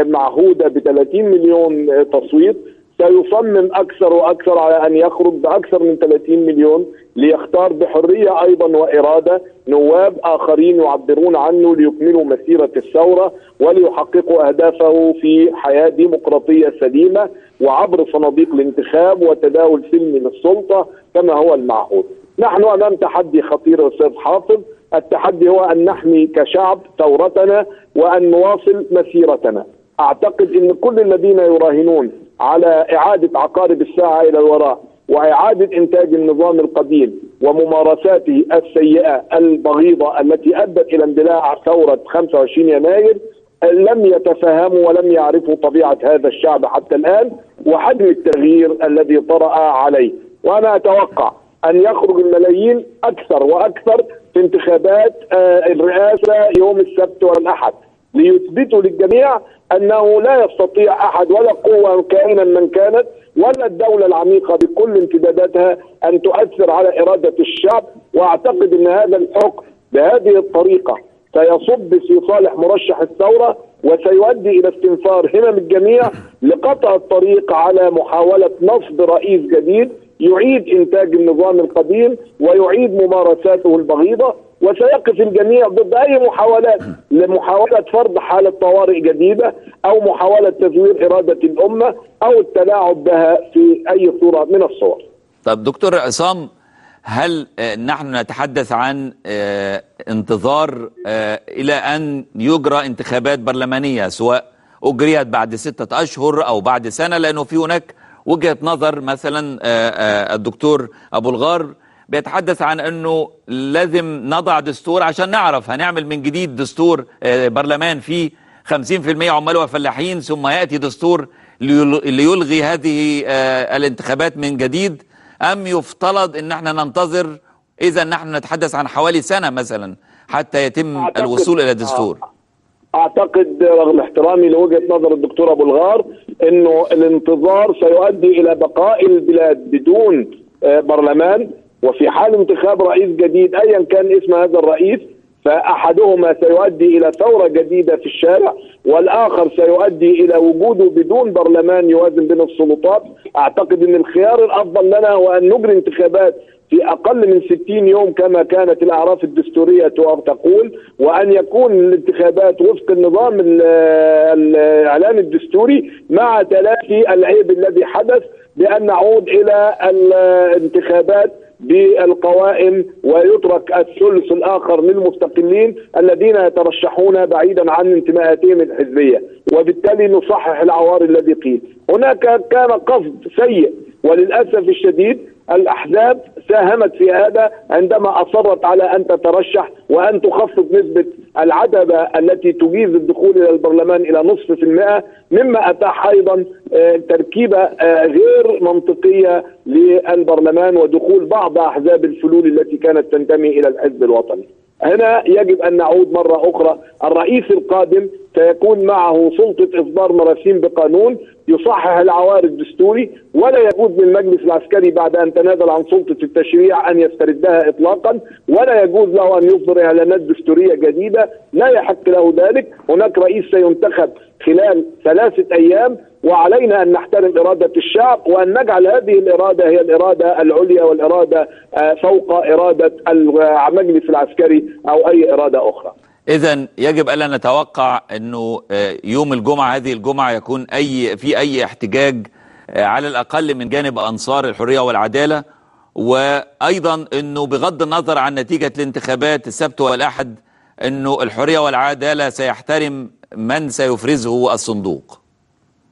معهودة ب30 مليون تصويت، سيصمم أكثر وأكثر على أن يخرج بأكثر من 30 مليون ليختار بحرية أيضا وإرادة نواب آخرين يعبرون عنه ليكملوا مسيرة الثورة وليحققوا أهدافه في حياة ديمقراطية سليمة وعبر صناديق الانتخاب وتداول سلمي للسلطة كما هو المعهود. نحن أمام تحدي خطير يا أستاذ حافظ. التحدي هو أن نحمي كشعب ثورتنا وأن نواصل مسيرتنا. أعتقد أن كل الذين يراهنون على إعادة عقارب الساعة إلى الوراء وإعادة إنتاج النظام القديم وممارساته السيئة البغيضة التي أدت إلى اندلاع ثورة 25 يناير لم يتفهموا ولم يعرفوا طبيعة هذا الشعب حتى الآن وحجم التغيير الذي طرأ عليه. وأنا أتوقع أن يخرج الملايين أكثر وأكثر في انتخابات الرئاسة يوم السبت والأحد ليثبتوا للجميع أنه لا يستطيع أحد ولا قوة كائنا من كانت ولا الدولة العميقة بكل امتداداتها أن تؤثر على إرادة الشعب. وأعتقد أن هذا الحكم بهذه الطريقة سيصب في صالح مرشح الثورة وسيؤدي إلى استنفار همم الجميع لقطع الطريق على محاولة نصب رئيس جديد يعيد إنتاج النظام القديم ويعيد ممارساته البغيضة. وسيقف الجميع ضد أي محاولات لمحاولة فرض حالة طوارئ جديدة أو محاولة تزوير إرادة الأمة أو التلاعب بها في أي صورة من الصور. طب دكتور عصام، هل نحن نتحدث عن انتظار إلى أن يجرى انتخابات برلمانية سواء أجريت بعد 6 أشهر أو بعد سنة؟ لأنه في هناك وجهة نظر مثلا الدكتور أبو الغار بيتحدث عن أنه لازم نضع دستور عشان نعرف هنعمل من جديد دستور برلمان فيه 50% عمال وفلاحين ثم يأتي دستور ليلغي هذه الانتخابات من جديد، أم يفترض أن احنا ننتظر إذا نحن نتحدث عن حوالي سنة مثلا حتى يتم الوصول إلى دستور؟ أعتقد رغم احترامي لوجهة نظر الدكتور أبو الغار أنه الانتظار سيؤدي إلى بقاء البلاد بدون برلمان، وفي حال انتخاب رئيس جديد أيا كان اسم هذا الرئيس فأحدهما سيؤدي إلى ثورة جديدة في الشارع والآخر سيؤدي إلى وجوده بدون برلمان يوازن بين السلطات. أعتقد أن الخيار الأفضل لنا هو أن نجري انتخابات في أقل من 60 يوم كما كانت الأعراف الدستورية تقول، وأن يكون الانتخابات وفق النظام الإعلان الدستوري مع تلافي العيب الذي حدث بأن نعود إلى الانتخابات بالقوائم ويترك الثلث الآخر للمستقلين الذين يترشحون بعيدا عن انتماءاتهم الحزبية، وبالتالي نصحح العوار الذي قيل. هناك كان قصد سيء وللأسف الشديد الأحزاب ساهمت في هذا عندما أصرت على أن تترشح وأن تخفض نسبة العتبة التي تجيز الدخول إلى البرلمان إلى 0.5%، مما أتاح أيضا تركيبة غير منطقية للبرلمان ودخول بعض أحزاب الفلول التي كانت تنتمي إلى الحزب الوطني. هنا يجب أن نعود مرة أخرى. الرئيس القادم سيكون معه سلطة إصدار مراسيم بقانون يصحح العوار الدستوري، ولا يجوز للمجلس العسكري بعد أن تنازل عن سلطة التشريع أن يستردها إطلاقا، ولا يجوز له أن يصدر إعلانات دستورية جديدة، لا يحق له ذلك. هناك رئيس سينتخب خلال 3 أيام وعلينا أن نحترم إرادة الشعب وأن نجعل هذه الإرادة هي الإرادة العليا والإرادة فوق إرادة المجلس العسكري أو أي إرادة أخرى. إذن يجب ألا نتوقع أنه يوم الجمعة هذه الجمعة يكون في أي احتجاج على الأقل من جانب أنصار الحرية والعدالة، وأيضا أنه بغض النظر عن نتيجة الانتخابات السبت والأحد أنه الحرية والعدالة سيحترم من سيفرزه الصندوق.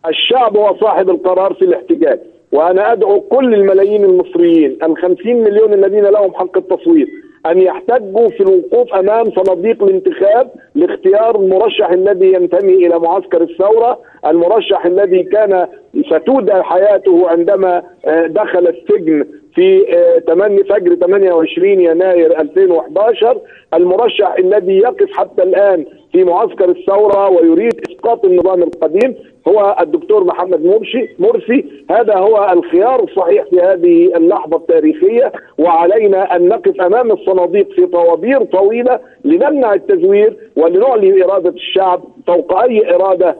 الشعب هو صاحب القرار في الاحتجاج، وأنا أدعو كل الملايين المصريين 50 مليون الذين لهم حق التصويت أن يحتجوا في الوقوف أمام صناديق الانتخاب لاختيار المرشح الذي ينتمي إلى معسكر الثورة، المرشح الذي كان ستودع حياته عندما دخل السجن في فجر 28 يناير 2011، المرشح الذي يقف حتى الآن في معسكر الثورة ويريد إسقاط النظام القديم هو الدكتور محمد مرسي. هذا هو الخيار الصحيح في هذه اللحظة التاريخية، وعلينا أن نقف أمام الصناديق في طوابير طويلة لنمنع التزوير ولنعلي إرادة الشعب فوق أي إرادة